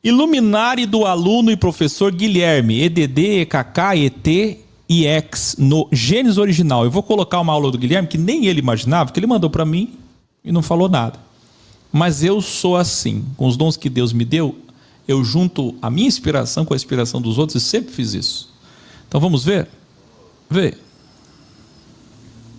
Iluminare do aluno e professor Guilherme, EDD, EKK, ET e X no Gênesis original. Eu vou colocar uma aula do Guilherme que nem ele imaginava, que ele mandou para mim e não falou nada. Mas eu sou assim, com os dons que Deus me deu, eu junto a minha inspiração com a inspiração dos outros e sempre fiz isso. Então vamos ver? Vê.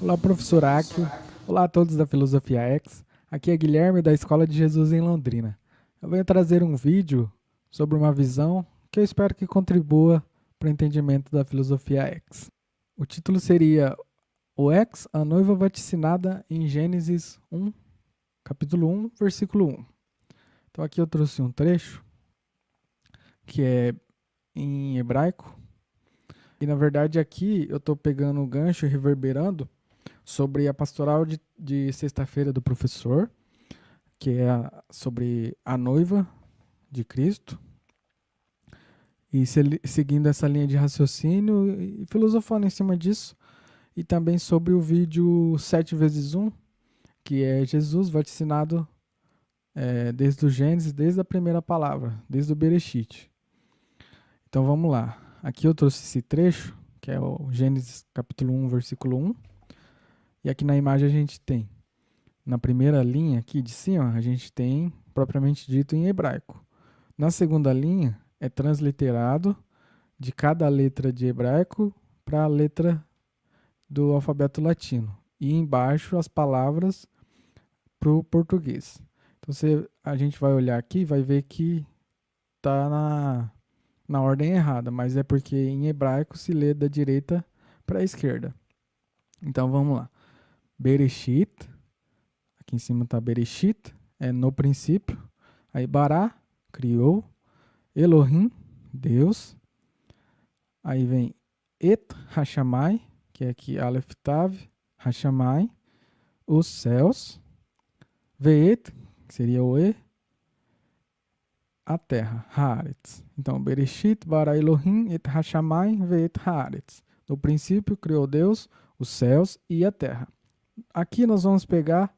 Olá, professor Akio. Olá a todos da Filosofia X. Aqui é Guilherme da Escola de Jesus em Londrina. Eu venho trazer um vídeo sobre uma visão que eu espero que contribua para o entendimento da Filosofia X. O título seria O X, a noiva vaticinada em Gênesis 1, capítulo 1, versículo 1. Então aqui eu trouxe um trecho que é em hebraico. E na verdade aqui eu estou pegando o gancho e reverberando sobre a pastoral de sexta-feira do professor, que é sobre a noiva de Cristo, e seguindo essa linha de raciocínio e filosofando em cima disso, e também sobre o vídeo 7 vezes 1, que é Jesus vaticinado desde o Gênesis, desde a primeira palavra, desde o Bereshit. Então vamos lá. Aqui eu trouxe esse trecho, que é o Gênesis capítulo 1, versículo 1. E aqui na imagem a gente tem, na primeira linha aqui de cima, a gente tem propriamente dito em hebraico. Na segunda linha é transliterado de cada letra de hebraico para a letra do alfabeto latino. E embaixo as palavras para o português. Então a gente vai olhar aqui e vai ver que está na ordem errada, mas é porque em hebraico se lê da direita para a esquerda. Então vamos lá. Bereshit, aqui em cima está Bereshit, é no princípio. Aí Bará, criou. Elohim, Deus. Aí vem Et Hashamai, que é aqui Aleph Tav, Hashamai, os céus. Veet, que seria o E, a terra, Haaretz. Então, Bereshit, Bara Elohim, Et Hashamai, Veet Haaretz. No princípio criou Deus, os céus e a terra. Aqui nós vamos pegar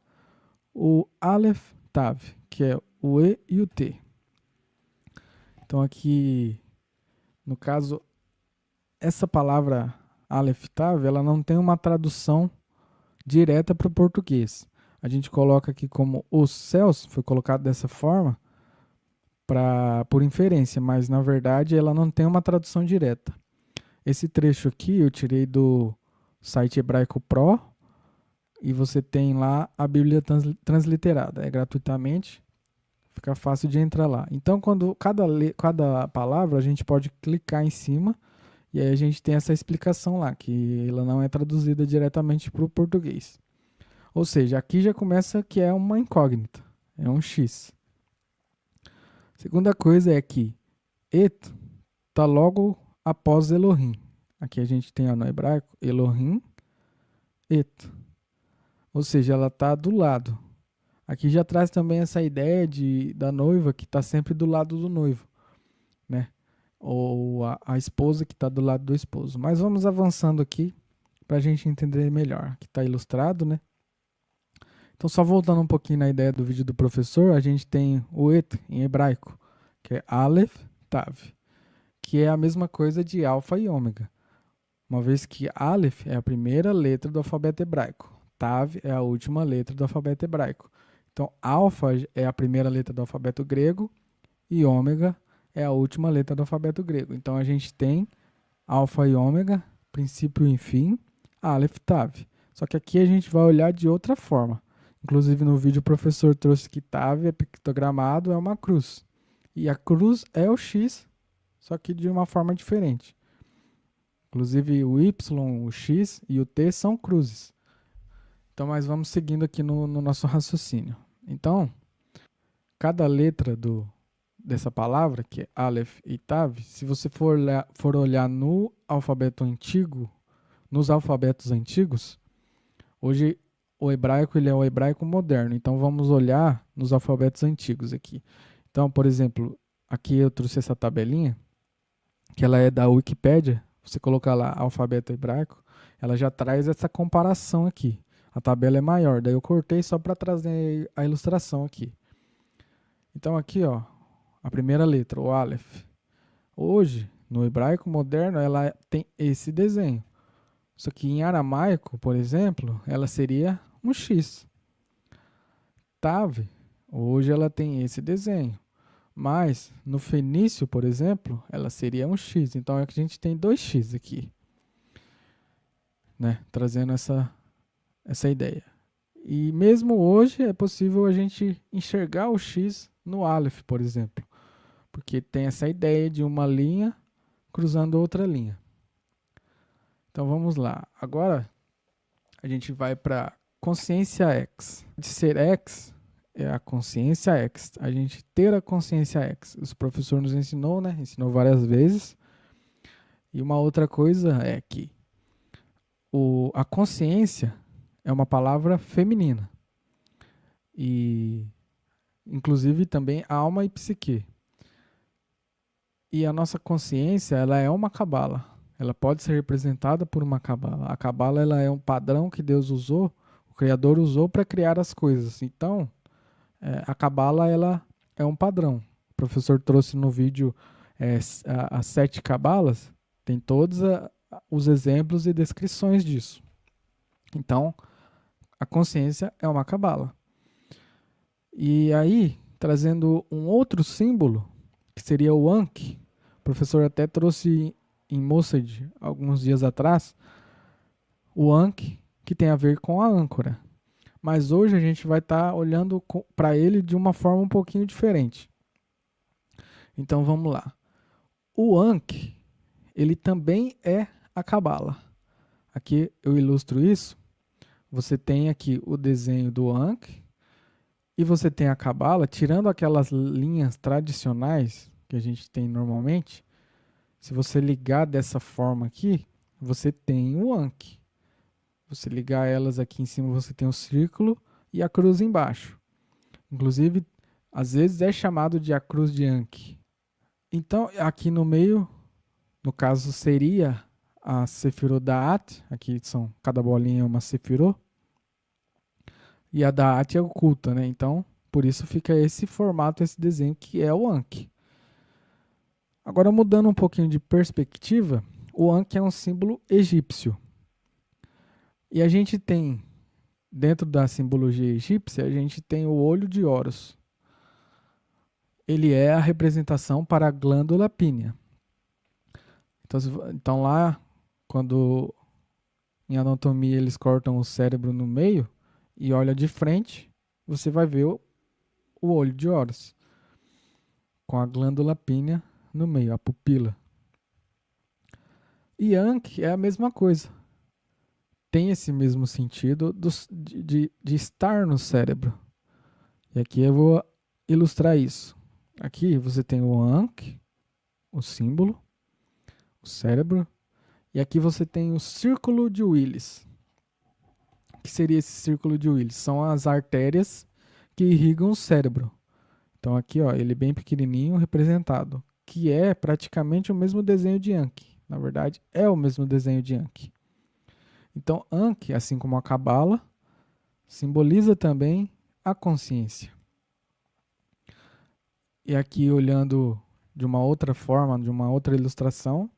o Aleph Tav, que é o E e o T. Então aqui, no caso, essa palavra Aleph Tav, ela não tem uma tradução direta para o português. A gente coloca aqui como os céus, foi colocado dessa forma, por inferência, mas na verdade ela não tem uma tradução direta. Esse trecho aqui eu tirei do site Hebraico Pro, e você tem lá a Bíblia transliterada, é gratuitamente, fica fácil de entrar lá. Então, quando cada palavra a gente pode clicar em cima e aí a gente tem essa explicação lá, que ela não é traduzida diretamente para o português. Ou seja, aqui já começa que é uma incógnita, é um X. Segunda coisa é que Et está logo após Elohim. Aqui a gente tem no hebraico Elohim, Et. Ou seja, ela está do lado. Aqui já traz também essa ideia da noiva que está sempre do lado do noivo, né? Ou a esposa que está do lado do esposo. Mas vamos avançando aqui para a gente entender melhor. Aqui está ilustrado, né? Então, só voltando um pouquinho na ideia do vídeo do professor, a gente tem o Et em hebraico, que é Aleph, Tav, que é a mesma coisa de alfa e ômega. Uma vez que Aleph é a primeira letra do alfabeto hebraico. Tav é a última letra do alfabeto hebraico. Então, alfa é a primeira letra do alfabeto grego e ômega é a última letra do alfabeto grego. Então, a gente tem alfa e ômega, princípio e fim, Aleph, Tav. Só que aqui a gente vai olhar de outra forma. Inclusive, no vídeo o professor trouxe que Tav é pictogramado, é uma cruz. E a cruz é o X, só que de uma forma diferente. Inclusive, o Y, o X e o T são cruzes. Então, mas vamos seguindo aqui no nosso raciocínio. Então, cada letra dessa palavra, que é Aleph e Tav, se você for olhar no alfabeto antigo, nos alfabetos antigos, hoje o hebraico ele é o hebraico moderno. Então, vamos olhar nos alfabetos antigos aqui. Então, por exemplo, aqui eu trouxe essa tabelinha, que ela é da Wikipédia. Você colocar lá alfabeto hebraico, ela já traz essa comparação aqui. A tabela é maior, daí eu cortei só para trazer a ilustração aqui. Então aqui, ó, a primeira letra, o Aleph. Hoje, no hebraico moderno, ela tem esse desenho. Só que em aramaico, por exemplo, ela seria um X. Tav, hoje ela tem esse desenho. Mas no fenício, por exemplo, ela seria um X. Então é que a gente tem dois X aqui, né? Trazendo essa ideia. E mesmo hoje é possível a gente enxergar o X no Aleph, por exemplo. Porque tem essa ideia de uma linha cruzando outra linha. Então vamos lá. Agora a gente vai para consciência X. De ser X é a consciência X. A gente ter a consciência X. O professor nos ensinou, né? Ensinou várias vezes. E uma outra coisa é que a consciência é uma palavra feminina. E inclusive também alma e psique. E a nossa consciência, ela é uma cabala. Ela pode ser representada por uma cabala. A cabala, ela é um padrão que Deus usou, o Criador usou para criar as coisas. Então, a cabala, ela é um padrão. O professor trouxe no vídeo as 7 cabalas, tem todos os exemplos e descrições disso. Então, a consciência é uma cabala. E aí, trazendo um outro símbolo, que seria o Ankh. O professor até trouxe em Mossad, alguns dias atrás, o Ankh, que tem a ver com a âncora. Mas hoje a gente vai estar olhando para ele de uma forma um pouquinho diferente. Então vamos lá. O Ankh, ele também é a cabala. Aqui eu ilustro isso. Você tem aqui o desenho do Ankh e você tem a cabala, tirando aquelas linhas tradicionais que a gente tem normalmente. Se você ligar dessa forma aqui, você tem o Ankh. Você ligar elas aqui em cima, você tem o círculo e a cruz embaixo. Inclusive, às vezes é chamado de a cruz de Ankh. Então, aqui no meio, no caso, seria a Sefirot Da'at. Aqui são, cada bolinha é uma Sefirot. E a Da'at é oculta, né? Então, por isso fica esse formato, esse desenho, que é o Ankh. Agora, mudando um pouquinho de perspectiva, o Ankh é um símbolo egípcio. E a gente tem, dentro da simbologia egípcia, a gente tem o olho de Horus. Ele é a representação para a glândula pínea. Então lá, quando em anatomia eles cortam o cérebro no meio e olha de frente, você vai ver o olho de Horus, com a glândula pínea no meio, a pupila. E Ankh é a mesma coisa. Tem esse mesmo sentido de estar no cérebro. E aqui eu vou ilustrar isso. Aqui você tem o Ankh, o símbolo, o cérebro. E aqui você tem o círculo de Willis. O que seria esse círculo de Willis? São as artérias que irrigam o cérebro. Então aqui, ó, ele é bem pequenininho representado, que é praticamente o mesmo desenho de Ankh. Na verdade, é o mesmo desenho de Ankh. Então, Ankh, assim como a cabala, simboliza também a consciência. E aqui, olhando de uma outra forma, de uma outra ilustração,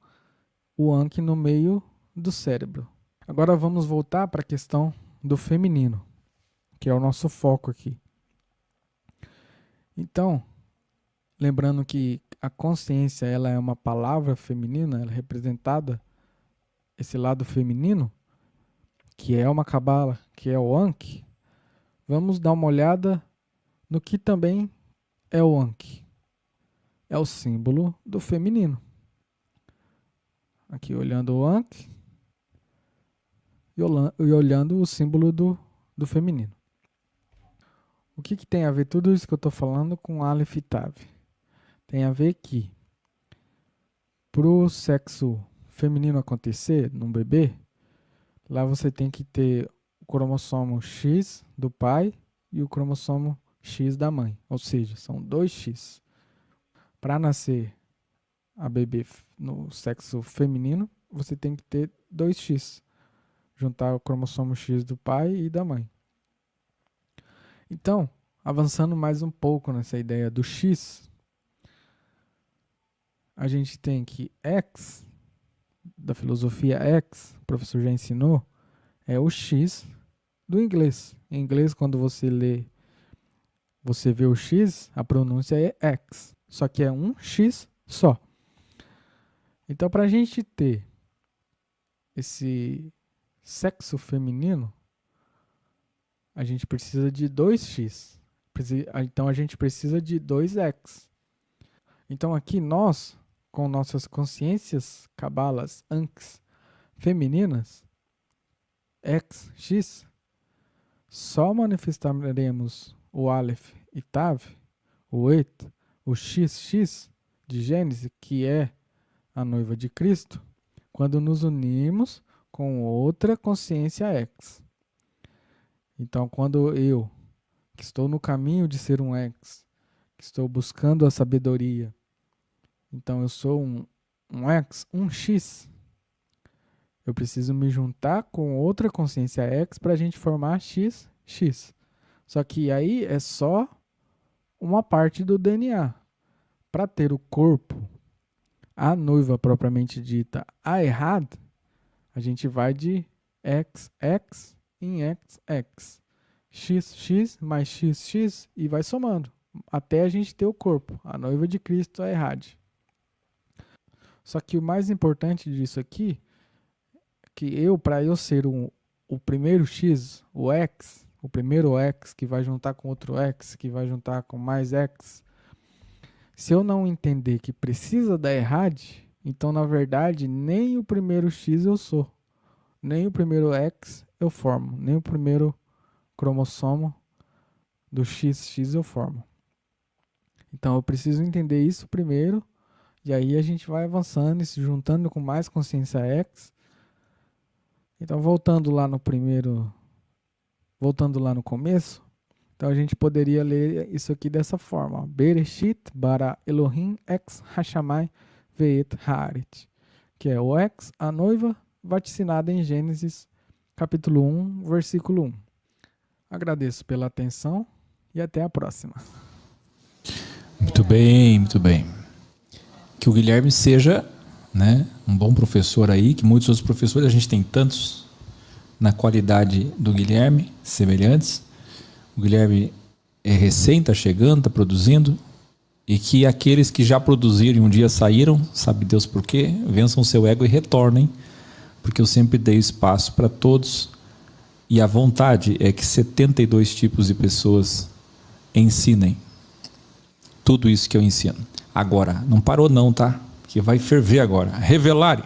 o Ankh no meio do cérebro. Agora vamos voltar para a questão do feminino, que é o nosso foco aqui. Então, lembrando que a consciência ela é uma palavra feminina, ela é representada, esse lado feminino, que é uma cabala, que é o Ankh, vamos dar uma olhada no que também é o Ankh. É o símbolo do feminino. Aqui olhando o Ankh e olhando o símbolo do feminino. O que tem a ver tudo isso que eu estou falando com Aleph e Tav? Tem a ver que para o sexo feminino acontecer num bebê, lá você tem que ter o cromossomo X do pai e o cromossomo X da mãe. Ou seja, são 2X. Para nascer a bebê no sexo feminino, você tem que ter 2X. Juntar o cromossomo X do pai e da mãe. Então, avançando mais um pouco nessa ideia do X, a gente tem que X, da filosofia X, o professor já ensinou, é o X do inglês. Em inglês, quando você lê, você vê o X, a pronúncia é X, só que é um X só. Então, para a gente ter esse sexo feminino, a gente precisa de 2x. Então, a gente precisa de 2x. Então, aqui nós, com nossas consciências, cabalas, anks, femininas, x, x, só manifestaremos o Aleph e Tav, o Et, o XX de Gênesis, que é a noiva de Cristo, quando nos unimos com outra consciência X. Então, quando eu, que estou no caminho de ser um X, que estou buscando a sabedoria, então eu sou um X, um X, eu preciso me juntar com outra consciência X para a gente formar X, X. Só que aí é só uma parte do DNA. Para ter o corpo, a noiva propriamente dita, a Errad, a gente vai de X, X em X, X. X, X mais X, X e vai somando. Até a gente ter o corpo, a noiva de Cristo, a Errad. Só que o mais importante disso aqui, que para eu ser o primeiro X, o X, o primeiro X que vai juntar com outro X, que vai juntar com mais X, se eu não entender que precisa da Errad, então, na verdade, nem o primeiro X eu sou. Nem o primeiro X eu formo. Nem o primeiro cromossomo do XX eu formo. Então, eu preciso entender isso primeiro. E aí a gente vai avançando e se juntando com mais consciência X. Então, voltando lá no começo, então a gente poderia ler isso aqui dessa forma. Bereshit bara Elohim ex hashamai ve'et haaret. Que é o ex, a noiva, vaticinada em Gênesis, capítulo 1, versículo 1. Agradeço pela atenção e até a próxima. Muito bem, muito bem. Que o Guilherme seja, né, um bom professor aí, que muitos outros professores, a gente tem tantos na qualidade do Guilherme, semelhantes. O Guilherme é recém, está chegando, está produzindo, e que aqueles que já produziram e um dia saíram, sabe Deus por quê, vençam o seu ego e retornem, porque eu sempre dei espaço para todos, e a vontade é que 72 tipos de pessoas ensinem tudo isso que eu ensino. Agora, não parou não, tá? Que vai ferver agora. Revelare.